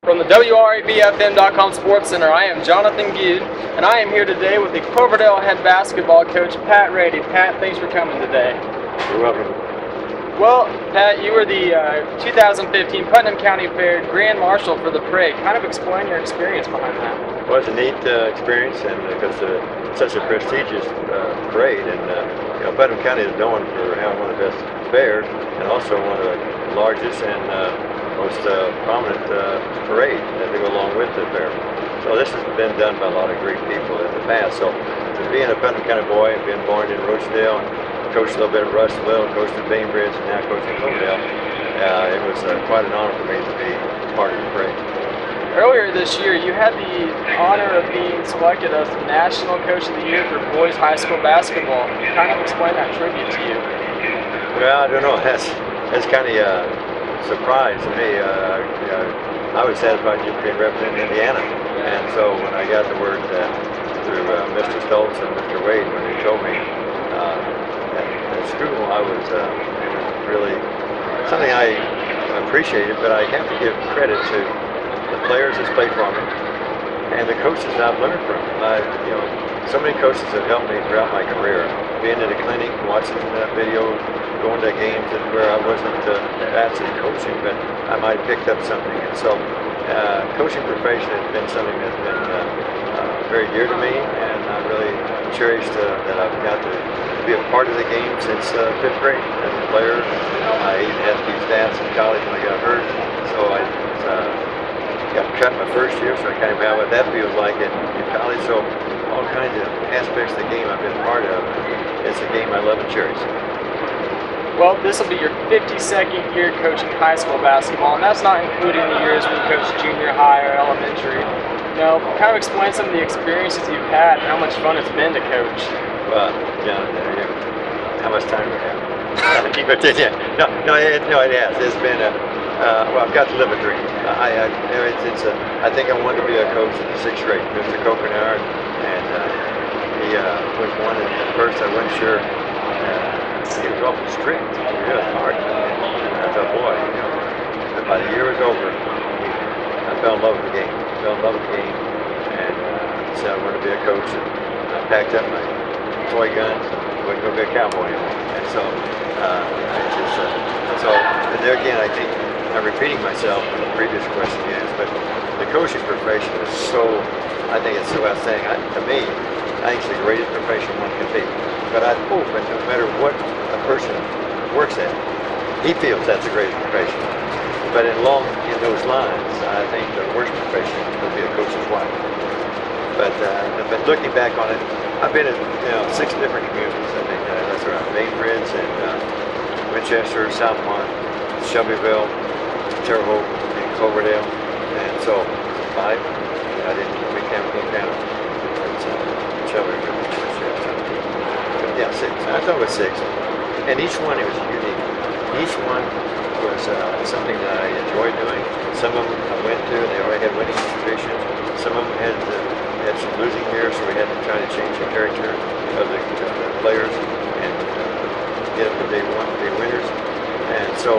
From the WREB Sports Center, I am Johnathon Goode, and I am here today with the Cloverdale head basketball coach, Pat Rady. Pat, thanks for coming today. You're welcome. Well, Pat, you were the 2015 Putnam County Fair Grand Marshal for the parade. Kind of explain your experience behind that. Well, it's a neat experience, and because it's such a prestigious parade, and Putnam County is known for having one of the best fairs, and also one of the largest and most prominent parade that go along with the fair. So this has been done by a lot of great people in the past. So being a Putnam County boy, being born in Rochedale, coached a little bit at Russellville, coached at Bainbridge, and now coaching Cloverdale, it was quite an honor for me to be part of the parade. Earlier this year, you had the honor of being selected as the National Coach of the Year for boys high school basketball. Kind of explain that tribute to you. Well, I don't know. That's kind of a surprise to me. I was satisfied just being representing Indiana, and so when I got the word through Mr. Stoltz and Mr. Wade, when they told me at school, it was really something I appreciated. But I have to give credit to the players that's played for me and the coaches that I've learned from. So many coaches have helped me throughout my career. Being at a clinic, watching videos, going to games where I wasn't actually coaching, but I might have picked up something. And so coaching profession has been something that's been very dear to me, and I really cherished that I've got to be a part of the game since 5th grade as a player. I even had to do stats in college when I got hurt, so I got cut my first year, so I kind of know what that feels like in college. So all kinds of aspects of the game I've been part of. It's a game I love and cherish. Well, this will be your 52nd year coaching high school basketball, and that's not including the years when you coached junior high or elementary. Kind of explain some of the experiences you've had and how much fun it's been to coach. Well, John, how much time do we have? No, it has. It's been well, I've got to live a dream. I think I wanted to be a coach in the 6th grade. Mr. Copenauer, and he was one at first. I wasn't sure. He was awful strict, really hard. And I thought, boy, but by the year was over, I fell in love with the game. And said I wanted to be a coach. And I packed up my toy guns and wouldn't go be a cowboy anymore. And so, but there again, I think I'm repeating myself from the previous question you asked, but the coaching profession is I think it's so outstanding. To me, I think it's the greatest profession one can be. But I hope that no matter what a person works at, he feels that's the greatest profession. But along in those lines, I think the worst profession would be a coach's wife. But looking back on it, I've been in 6 different communities. I think that's around Bainbridge and Winchester, Southmont, Shelbyville, Terre Haute, and Cloverdale, and so 5. I didn't count. Shelbyville, yeah, 6. I thought it was 6, and each one it was unique. Each one was something that I enjoyed doing. Some of them I went to, and they already had winning traditions. Some of them had some losing years, so we had to try to change the character of the players and get them to be winners. And so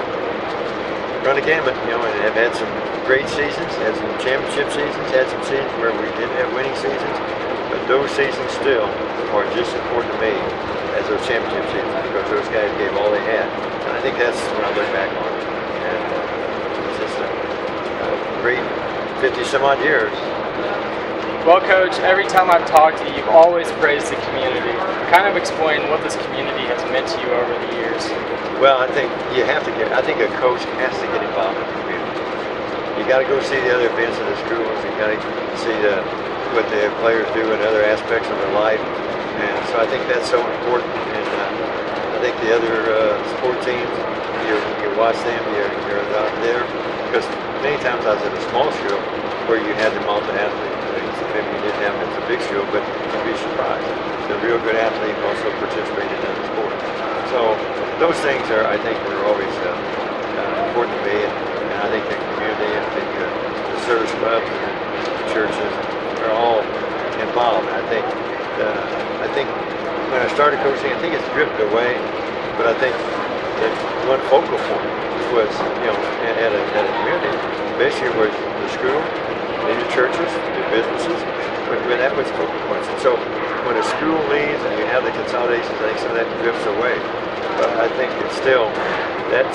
run a gamut, and have had some great seasons, had some championship seasons, had some seasons where we didn't have winning seasons, but those seasons still are just as important to me as those championship seasons, because those guys gave all they had. And I think that's when I look back on it. And it's just a great 50-some-odd years. Well, Coach, every time I've talked to you, you've always praised the community. Kind of explain what this community has meant to you over the years. Well, I think I think a coach has to get involved in the community. You got to go see the other events of the schools. You got to see what the players do in other aspects of their life. And so I think that's so important. And I think the other sport teams, you watch them, you're out there. Because many times I was at a small school where you had the multi-athletes. Maybe you didn't have it at a big school, but you'd be surprised. The real good athlete also participated in the sport. So those things I think, are always important to me, and I think the community, I think the service clubs and the churches are all involved. And I think when I started coaching, I think it's drifted away, but I think that one focal point was, at a community, basically was the school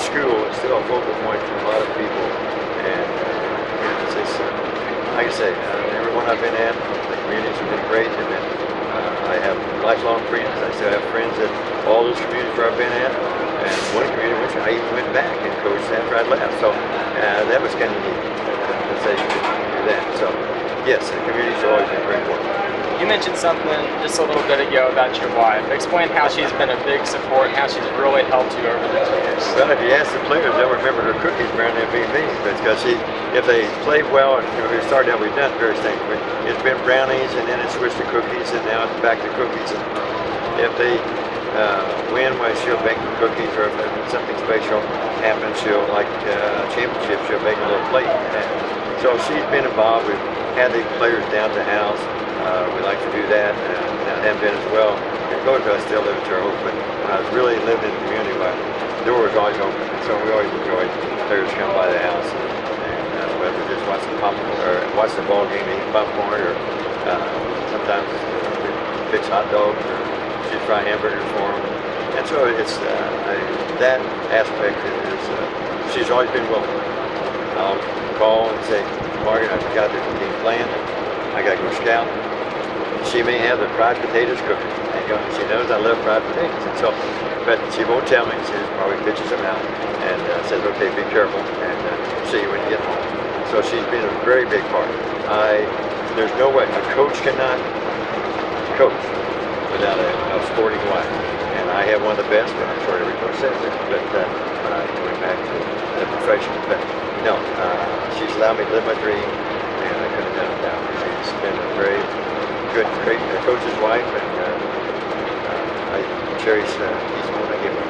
school is still a focal point for a lot of people. And like I say, everyone I've been at, the communities have been great. They've been, I have lifelong friends. I still have friends at all those communities where I've been at. And one community which I even went back and coached after I left. So that was kind of neat to say you could do that. So yes, the community's always been very important. You mentioned something just a little bit ago about your wife. Explain how she's been a big support and how she's really helped you over the years. Well, if you ask the players, they'll remember her cookies around their BB. Because if they played well, and we started out, we've done various things. It's been brownies, and then it switched to cookies, and now it's back to cookies. And if they win, well, she'll bake the cookies, or if something special happens, she'll, like championship, she'll make a little plate. And so she's been involved. We've had the players down to the house. We like to do that, and have been as well. And Goode, I still live at Terre Haute, but when I was really living in the community, the door was always open. And so we always enjoyed players come by the house, and whether just watch the ball game, eat popcorn, or sometimes we fix hot dogs, or she'd fry hamburgers for them. And so it's that aspect is she's always been willing. I'll call and say, Margaret, I forgot the team playing. I got to go scout. She may have the fried potatoes cooking. And she knows I love fried potatoes. And so, but she won't tell me. She just probably pitches them out and says, okay, be careful, and see you when you get home. So she's been a very big part. There's no way. A coach cannot coach without a sporting wife. And I have one of the best, but I'm sure every coach says that. But going back to the profession. But no, she's allowed me to live my dream, and I couldn't have done it without her. She's been a very good, great coach's wife, and I cherish each one I give her.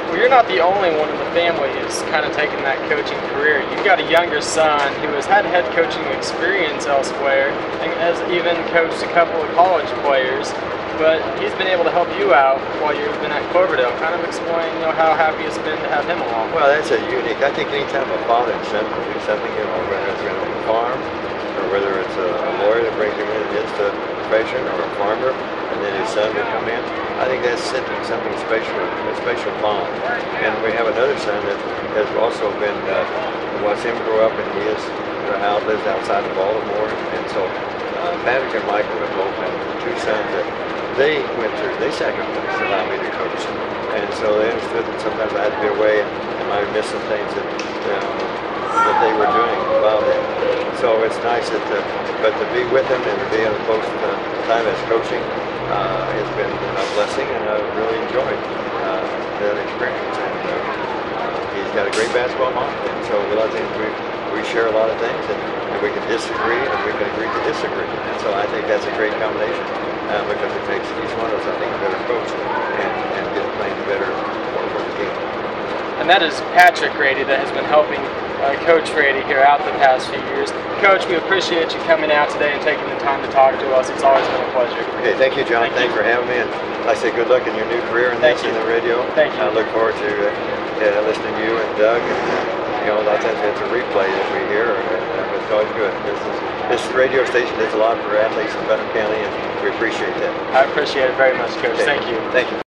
Well, you're not the only one in the family who's kind of taken that coaching career. You've got a younger son who has had head coaching experience elsewhere, and has even coached a couple of college players. But he's been able to help you out while you've been at Cloverdale. Kind of explain, how happy it's been to have him along. Well, that's a unique. I think anytime a father and son can do something, whether it's on a farm, or whether it's a lawyer that brings him in against a profession, or a farmer, and then his son would come in, I think that's something special, a special bond. And we have another son that has also been, watched him grow up, and he lives outside of Baltimore. And so Patrick and Michael have both been two sons that they sacrificed to allow me to coach. And so they understood that sometimes I had to be away, and I might have missed some things that they were doing while there. So it's nice but to be with them and to be in a close time as coaching has been a blessing, and I've really enjoyed that experience. And he's got a great basketball mind, and so a lot of things we share a lot of things, and we can disagree, and we can agree to disagree. And so I think that's a great combination, because it makes each one of us, I think, a better coach, and get playing better for the game. And that is Patrick Rady that has been helping Coach Rady here out the past few years. Coach, we appreciate you coming out today and taking the time to talk to us. It's always been a pleasure. Okay, thank you, John. Thanks for having me. And like I say, good luck in your new career in the radio. Thank you. I look forward to listening to you and Doug. And, a lot of times it's a replay that we hear, but it's always good. This radio station does a lot for athletes in Putnam County, and we appreciate that. I appreciate it very much, Coach. Okay. Thank you. Thank you.